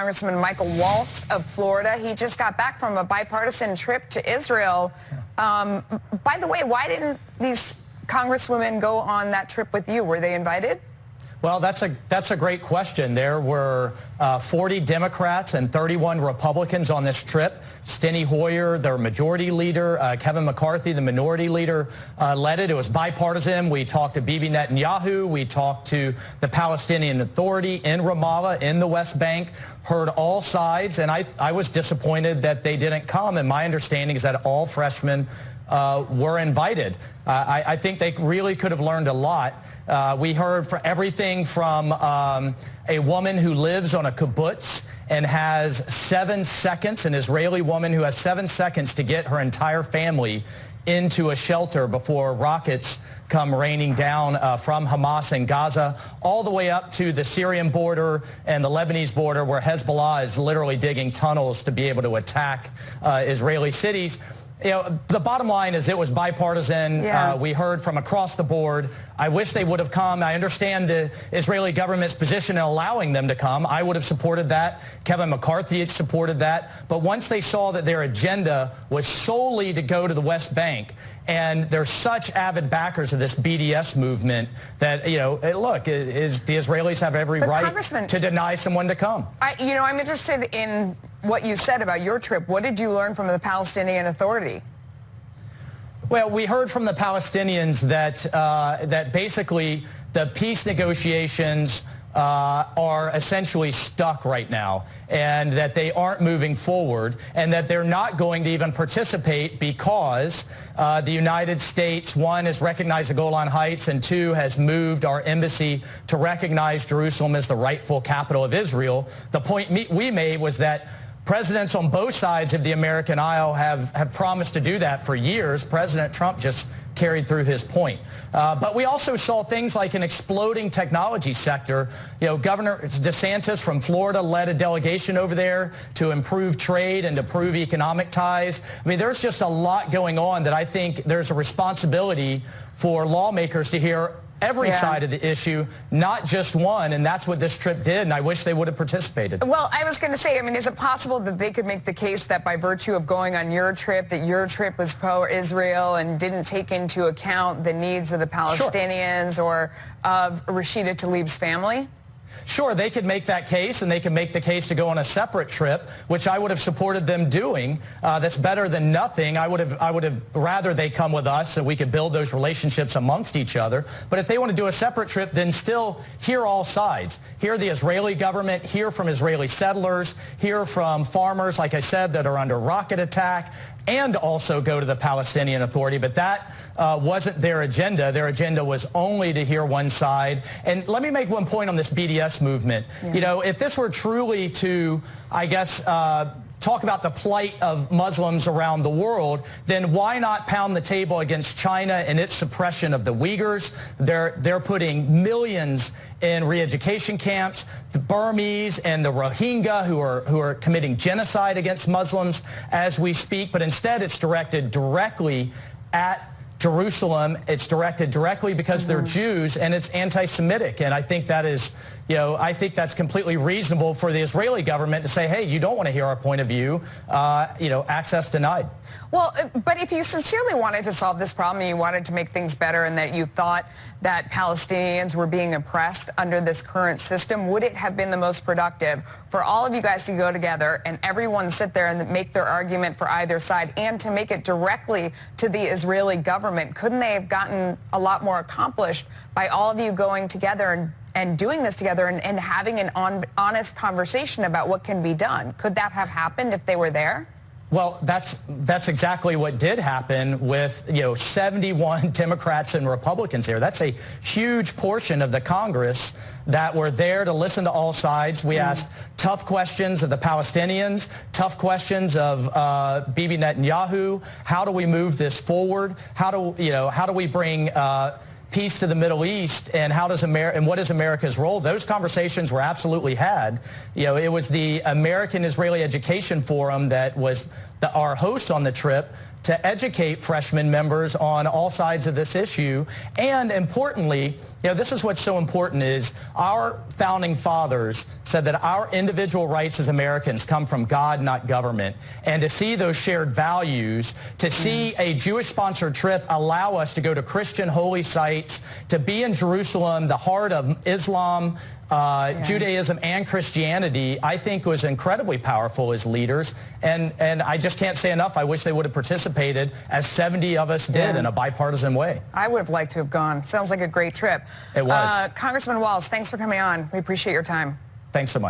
Congressman Michael Waltz of Florida. He just got back from a bipartisan trip to Israel. By the way, why didn't these congresswomen go on that trip with you? Were they invited? Well, that's a great question. There were 40 Democrats and 31 Republicans on this trip. Steny Hoyer, their majority leader, Kevin McCarthy, the minority leader, led it. It was bipartisan. We talked to Bibi Netanyahu. We talked to the Palestinian Authority in Ramallah, in the West Bank, heard all sides, and I was disappointed that they didn't come. And my understanding is that all freshmen were invited. I think they really could have learned a lot. We heard for everything from a woman who lives on a kibbutz and has 7 seconds, an Israeli woman who has 7 seconds to get her entire family into a shelter before rockets come raining down from Hamas in Gaza, all the way up to the Syrian border and the Lebanese border, where Hezbollah is literally digging tunnels to be able to attack Israeli cities. You know, the bottom line is it was bipartisan. Yeah. We heard from across the board. I wish they would have come. I understand the Israeli government's position in allowing them to come. I would have supported that. Kevin McCarthy had supported that. But once they saw that their agenda was solely to go to the West Bank, and they're such avid backers of this BDS movement that, you know, look, the Israelis have every right to deny someone to come. I'm interested in what you said about your trip. What did you learn from the Palestinian Authority? Well, we heard from the Palestinians that basically the peace negotiations are essentially stuck right now, and that they aren't moving forward, and that they're not going to even participate because the United States, one, has recognized the Golan Heights, and two, has moved our embassy to recognize Jerusalem as the rightful capital of Israel. The point we made was that presidents on both sides of the American aisle have promised to do that for years. President Trump just carried through his point. But we also saw things like an exploding technology sector. You know, Governor DeSantis from Florida led a delegation over there to improve trade and to improve economic ties. I mean, there's just a lot going on that I think there's a responsibility for lawmakers to hear every side of the issue, not just one, and that's what this trip did, and I wish they would have participated. Well, I was going to say, I mean, is it possible that they could make the case that by virtue of going on your trip, that your trip was pro-Israel and didn't take into account the needs of the Palestinians or of Rashida Tlaib's family? Sure, they could make that case, and they could make the case to go on a separate trip, which I would have supported them doing. That's better than nothing. I would have rather they come with us so we could build those relationships amongst each other. But if they want to do a separate trip, then still hear all sides. Hear the Israeli government, hear from Israeli settlers, hear from farmers, like I said, that are under rocket attack, and also go to the Palestinian Authority. But that wasn't their agenda. Their agenda was only to hear one side. And let me make one point on this BDS movement. Yeah. You know, if this were truly to, I guess, talk about the plight of Muslims around the world, then why not pound the table against China and its suppression of the Uyghurs? They're putting millions in re-education camps, the Burmese and the Rohingya who are committing genocide against Muslims as we speak, but instead it's directed directly at Jerusalem. It's directed directly because they're Jews, and it's anti-Semitic. And I think that is, you know, I think that's completely reasonable for the Israeli government to say, hey, you don't want to hear our point of view, you know, access denied. Well, but if you sincerely wanted to solve this problem and you wanted to make things better and that you thought that Palestinians were being oppressed under this current system, would it have been the most productive for all of you guys to go together and everyone sit there and make their argument for either side and to make it directly to the Israeli government? Couldn't they have gotten a lot more accomplished by all of you going together and doing this together and having an honest conversation about what can be done? Could that have happened if they were there? Well, that's exactly what did happen with, you know, 71 Democrats and Republicans there. That's a huge portion of the Congress that were there to listen to all sides. We asked tough questions of the Palestinians, tough questions of Bibi Netanyahu. How do we move this forward? How do we bring peace to the Middle East, and what is America's role? Those conversations were absolutely had. You know, it was the American Israeli Education Forum that was our host on the trip to educate freshman members on all sides of this issue. And importantly, this is what's so important is our founding fathers said that our individual rights as Americans come from God, not government. And to see those shared values, to see a Jewish-sponsored trip allow us to go to Christian holy sites, to be in Jerusalem, the heart of Islam, Judaism and Christianity, I think was incredibly powerful as leaders. And I just can't say enough. I wish they would have participated, as 70 of us did, in a bipartisan way. I would have liked to have gone. Sounds like a great trip. It was. Congressman Waltz, thanks for coming on. We appreciate your time. Thanks so much.